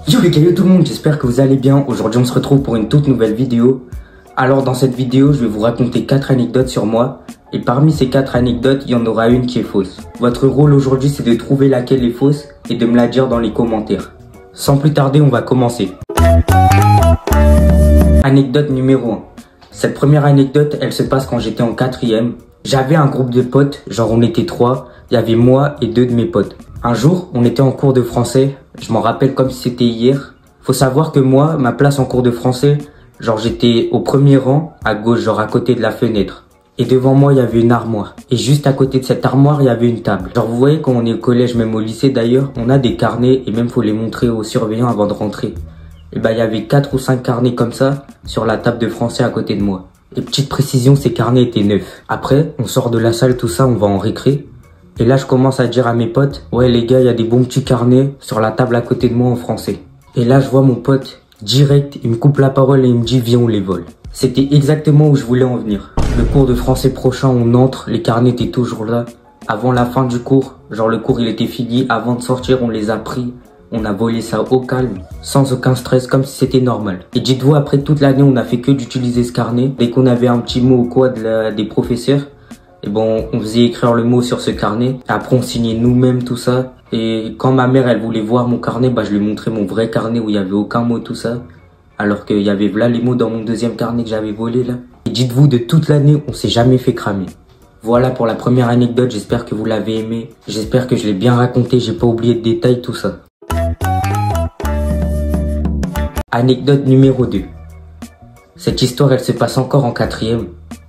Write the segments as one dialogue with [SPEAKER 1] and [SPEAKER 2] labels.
[SPEAKER 1] Yo les gars, yo tout le monde, j'espère que vous allez bien. Aujourd'hui on se retrouve pour une toute nouvelle vidéo. Alors dans cette vidéo, je vais vous raconter 4 anecdotes sur moi. Et parmi ces 4 anecdotes, il y en aura une qui est fausse. Votre rôle aujourd'hui, c'est de trouver laquelle est fausse et de me la dire dans les commentaires. Sans plus tarder, on va commencer. Anecdote numéro 1. Cette première anecdote, elle se passe quand j'étais en 4e. J'avais un groupe de potes, genre on était 3. Il y avait moi et 2 de mes potes. Un jour, on était en cours de français. Je m'en rappelle comme si c'était hier. Faut savoir que moi, ma place en cours de français, genre j'étais au premier rang, à gauche, genre à côté de la fenêtre. Et devant moi, il y avait une armoire. Et juste à côté de cette armoire, il y avait une table. Genre vous voyez, quand on est au collège, même au lycée d'ailleurs, on a des carnets et même faut les montrer aux surveillants avant de rentrer. Et bah il y avait 4 ou 5 carnets comme ça sur la table de français à côté de moi. Et petite précision, ces carnets étaient neufs. Après, on sort de la salle, tout ça, on va en récré. Et là, je commence à dire à mes potes, ouais les gars, il y a des bons petits carnets sur la table à côté de moi en français. Et là, je vois mon pote, direct, il me coupe la parole et il me dit, viens, on les vole. C'était exactement où je voulais en venir. Le cours de français prochain, on entre, les carnets étaient toujours là. Avant la fin du cours, genre le cours il était fini, avant de sortir, on les a pris. On a volé ça au calme, sans aucun stress, comme si c'était normal. Et dites-vous, après toute l'année, on a fait que d'utiliser ce carnet. Dès qu'on avait un petit mot ou quoi des professeurs, et bon, on faisait écrire le mot sur ce carnet. Après, on signait nous-mêmes tout ça. Et quand ma mère, elle voulait voir mon carnet, bah, je lui montrais mon vrai carnet où il y avait aucun mot, tout ça. Alors qu'il y avait là les mots dans mon deuxième carnet que j'avais volé, là. Et dites-vous, de toute l'année, on s'est jamais fait cramer. Voilà pour la première anecdote. J'espère que vous l'avez aimé. J'espère que je l'ai bien raconté. J'ai pas oublié de détails, tout ça. Anecdote numéro 2. Cette histoire, elle se passe encore en 4e.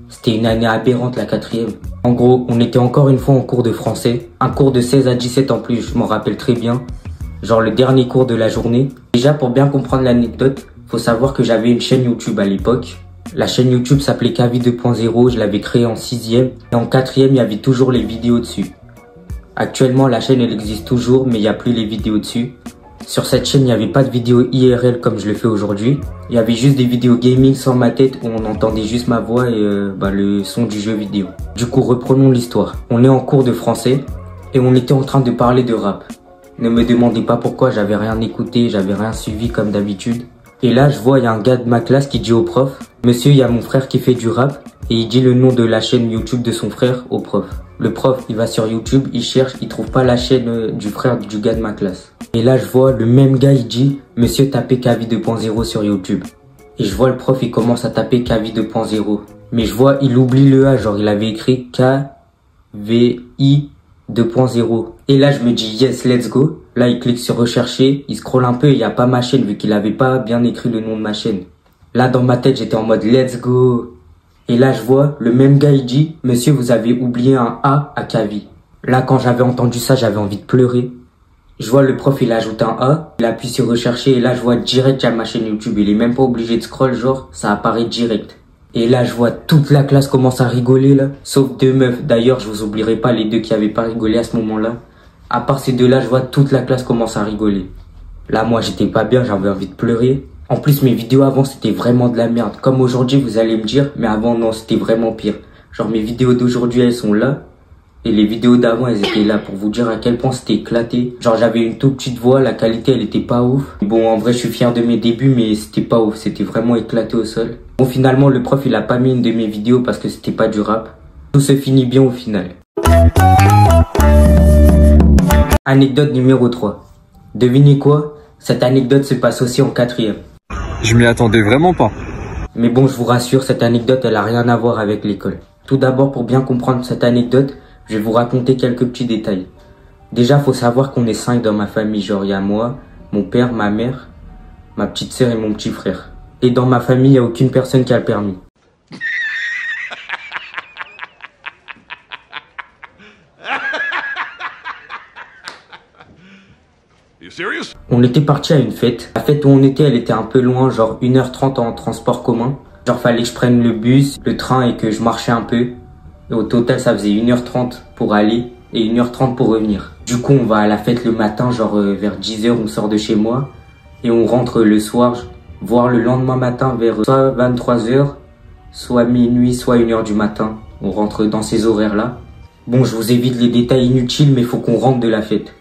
[SPEAKER 1] C'était une année aberrante, la 4e. En gros, on était encore une fois en cours de français. Un cours de 16 à 17 en plus, je m'en rappelle très bien. Genre le dernier cours de la journée. Déjà, pour bien comprendre l'anecdote, faut savoir que j'avais une chaîne YouTube à l'époque. La chaîne YouTube s'appelait Kavi 2.0, je l'avais créée en 6e. Et en 4e, il y avait toujours les vidéos dessus. Actuellement, la chaîne, elle existe toujours, mais il n'y a plus les vidéos dessus. Sur cette chaîne, il n'y avait pas de vidéos IRL comme je le fais aujourd'hui. Il y avait juste des vidéos gaming sans ma tête où on entendait juste ma voix et le son du jeu vidéo. Du coup, reprenons l'histoire. On est en cours de français et on était en train de parler de rap. Ne me demandez pas pourquoi, j'avais rien écouté, j'avais rien suivi comme d'habitude. Et là, je vois, il y a un gars de ma classe qui dit au prof, monsieur, il y a mon frère qui fait du rap. Et il dit le nom de la chaîne YouTube de son frère au prof. Le prof, il va sur YouTube, il cherche, il trouve pas la chaîne du frère du gars de ma classe. Et là, je vois le même gars, il dit, monsieur, tapez Kavi 2.0 sur YouTube. Et je vois le prof, il commence à taper Kavi 2.0. Mais je vois, il oublie le A, genre il avait écrit KVI 2.0. Et là, je me dis, yes, let's go. Là, il clique sur rechercher, il scrolle un peu et il n'y a pas ma chaîne, vu qu'il avait pas bien écrit le nom de ma chaîne. Là, dans ma tête, j'étais en mode, let's go. Et là, je vois, le même gars, il dit, monsieur, vous avez oublié un A à Kavi. Là, quand j'avais entendu ça, j'avais envie de pleurer. Je vois le prof, il ajoute un A, il appuie sur rechercher et là, je vois direct, il y a ma chaîne YouTube. Il est même pas obligé de scroll, genre, ça apparaît direct. Et là, je vois toute la classe commence à rigoler, là. Sauf 2 meufs. D'ailleurs, je vous oublierai pas les 2 qui avaient pas rigolé à ce moment-là. À part ces 2-là, je vois toute la classe commence à rigoler. Là, moi, j'étais pas bien, j'avais envie de pleurer. En plus, mes vidéos avant, c'était vraiment de la merde. Comme aujourd'hui, vous allez me dire, mais avant, non, c'était vraiment pire. Genre, mes vidéos d'aujourd'hui, elles sont là. Et les vidéos d'avant, elles étaient là pour vous dire à quel point c'était éclaté. Genre, j'avais une toute petite voix, la qualité, elle était pas ouf. Bon, en vrai, je suis fier de mes débuts, mais c'était pas ouf. C'était vraiment éclaté au sol. Bon, finalement, le prof, il a pas mis une de mes vidéos parce que c'était pas du rap. Tout se finit bien au final. Anecdote numéro 3. Devinez quoi? Cette anecdote se passe aussi en 4e.
[SPEAKER 2] Je m'y attendais vraiment pas.
[SPEAKER 1] Mais bon, je vous rassure, cette anecdote, elle a rien à voir avec l'école. Tout d'abord, pour bien comprendre cette anecdote, je vais vous raconter quelques petits détails. Déjà, faut savoir qu'on est 5 dans ma famille. Genre, il y a moi, mon père, ma mère, ma petite sœur et mon petit frère. Et dans ma famille, il n'y a aucune personne qui a le permis. On était parti à une fête. La fête où on était, elle était un peu loin, genre 1h30 en transport commun. Genre fallait que je prenne le bus, le train et que je marchais un peu. Et au total, ça faisait 1h30 pour aller et 1h30 pour revenir. Du coup, on va à la fête le matin, genre vers 10h, on sort de chez moi. Et on rentre le soir, voire le lendemain matin vers soit 23h, soit minuit, soit 1h du matin. On rentre dans ces horaires-là. Bon, je vous évite les détails inutiles, mais il faut qu'on rentre de la fête.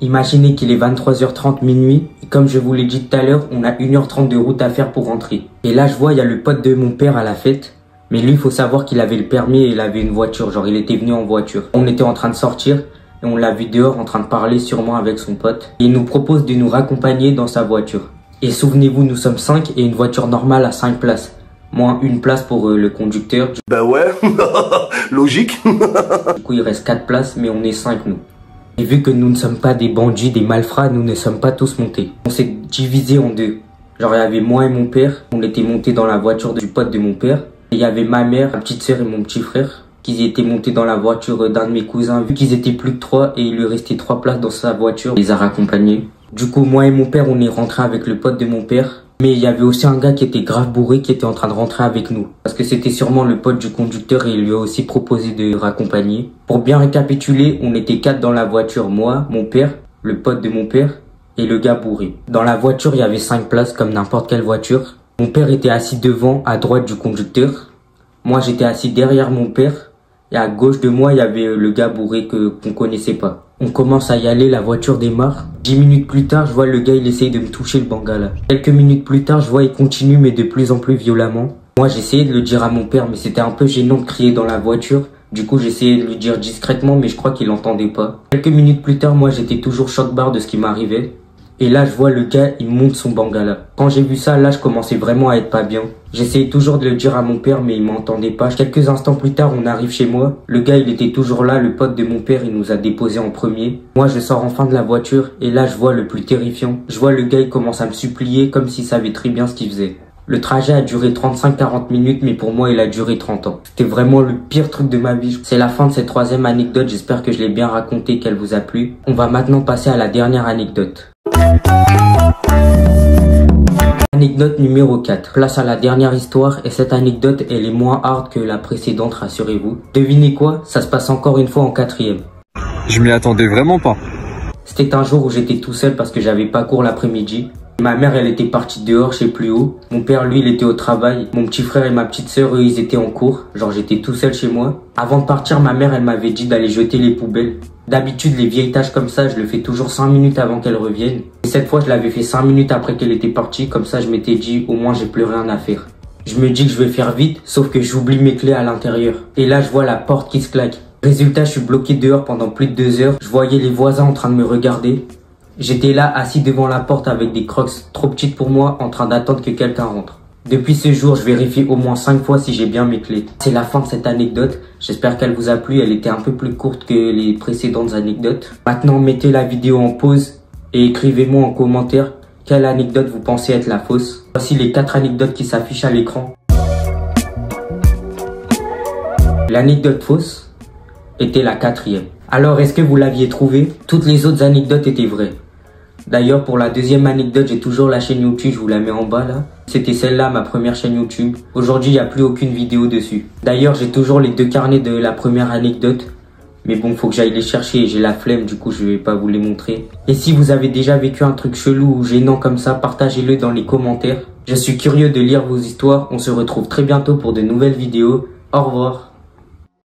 [SPEAKER 1] Imaginez qu'il est 23h30 minuit, et comme je vous l'ai dit tout à l'heure, on a 1h30 de route à faire pour rentrer. Et là je vois, il y a le pote de mon père à la fête, mais lui il faut savoir qu'il avait le permis et il avait une voiture, genre il était venu en voiture. On était en train de sortir, et on l'a vu dehors en train de parler sûrement avec son pote. Et il nous propose de nous raccompagner dans sa voiture. Et souvenez-vous, nous sommes 5 et une voiture normale à 5 places. Moins une place pour le conducteur.
[SPEAKER 3] Ben ouais, logique.
[SPEAKER 1] Du coup il reste 4 places, mais on est 5 nous. Et vu que nous ne sommes pas des bandits, des malfrats, nous ne sommes pas tous montés. On s'est divisé en deux. Genre il y avait moi et mon père, on était montés dans la voiture du pote de mon père. Et il y avait ma mère, ma petite sœur et mon petit frère, qui étaient montés dans la voiture d'un de mes cousins. Vu qu'ils étaient plus que 3 et il lui restait 3 places dans sa voiture, il les a raccompagnés. Du coup moi et mon père on est rentrés avec le pote de mon père. Mais il y avait aussi un gars qui était grave bourré qui était en train de rentrer avec nous. Parce que c'était sûrement le pote du conducteur et il lui a aussi proposé de raccompagner. Pour bien récapituler, on était 4 dans la voiture. Moi, mon père, le pote de mon père et le gars bourré. Dans la voiture, il y avait 5 places comme n'importe quelle voiture. Mon père était assis devant, à droite du conducteur. Moi, j'étais assis derrière mon père. Et à gauche de moi, il y avait le gars bourré qu'on connaissait pas. On commence à y aller, la voiture démarre. 10 minutes plus tard, je vois le gars, il essaye de me toucher le bangala. Quelques minutes plus tard, je vois il continue, mais de plus en plus violemment. Moi, j'essayais de le dire à mon père, mais c'était un peu gênant de crier dans la voiture. Du coup, j'essayais de lui dire discrètement, mais je crois qu'il n'entendait pas. Quelques minutes plus tard, moi, j'étais toujours choc-barre de ce qui m'arrivait. Et là, je vois le gars, il monte son bangala. Quand j'ai vu ça, là, je commençais vraiment à être pas bien. J'essayais toujours de le dire à mon père, mais il m'entendait pas. Quelques instants plus tard, on arrive chez moi. Le gars, il était toujours là, le pote de mon père, il nous a déposés en premier. Moi, je sors enfin de la voiture, et là, je vois le plus terrifiant. Je vois le gars, il commence à me supplier, comme s'il savait très bien ce qu'il faisait. Le trajet a duré 35-40 minutes, mais pour moi, il a duré 30 ans. C'était vraiment le pire truc de ma vie. C'est la fin de cette 3e anecdote, j'espère que je l'ai bien racontée, qu'elle vous a plu. On va maintenant passer à la dernière anecdote. Anecdote numéro 4. Place à la dernière histoire et cette anecdote elle est moins hard que la précédente, rassurez-vous. Devinez quoi? Ça se passe encore une fois en 4e.
[SPEAKER 2] Je m'y attendais vraiment pas.
[SPEAKER 1] C'était un jour où j'étais tout seul parce que j'avais pas cours l'après-midi. Ma mère elle était partie dehors, je sais plus où. Mon père lui il était au travail. Mon petit frère et ma petite sœur eux ils étaient en cours. Genre j'étais tout seul chez moi. Avant de partir ma mère elle m'avait dit d'aller jeter les poubelles. D'habitude les vieilles tâches comme ça je le fais toujours 5 minutes avant qu'elle revienne. Et cette fois je l'avais fait 5 minutes après qu'elle était partie. Comme ça je m'étais dit au moins j'ai plus rien à faire. Je me dis que je vais faire vite sauf que j'oublie mes clés à l'intérieur. Et là je vois la porte qui se claque. Résultat je suis bloqué dehors pendant plus de 2 heures. Je voyais les voisins en train de me regarder. J'étais là assis devant la porte avec des crocs trop petites pour moi en train d'attendre que quelqu'un rentre. Depuis ce jour, je vérifie au moins 5 fois si j'ai bien mes clés. C'est la fin de cette anecdote. J'espère qu'elle vous a plu. Elle était un peu plus courte que les précédentes anecdotes. Maintenant, mettez la vidéo en pause et écrivez-moi en commentaire quelle anecdote vous pensez être la fausse. Voici les 4 anecdotes qui s'affichent à l'écran. L'anecdote fausse était la 4e. Alors, est-ce que vous l'aviez trouvée? Toutes les autres anecdotes étaient vraies. D'ailleurs, pour la 2e anecdote, j'ai toujours la chaîne YouTube, je vous la mets en bas là. C'était celle-là, ma première chaîne YouTube. Aujourd'hui, il n'y a plus aucune vidéo dessus. D'ailleurs, j'ai toujours les 2 carnets de la première anecdote. Mais bon, faut que j'aille les chercher et j'ai la flemme, du coup, je vais pas vous les montrer. Et si vous avez déjà vécu un truc chelou ou gênant comme ça, partagez-le dans les commentaires. Je suis curieux de lire vos histoires. On se retrouve très bientôt pour de nouvelles vidéos. Au revoir.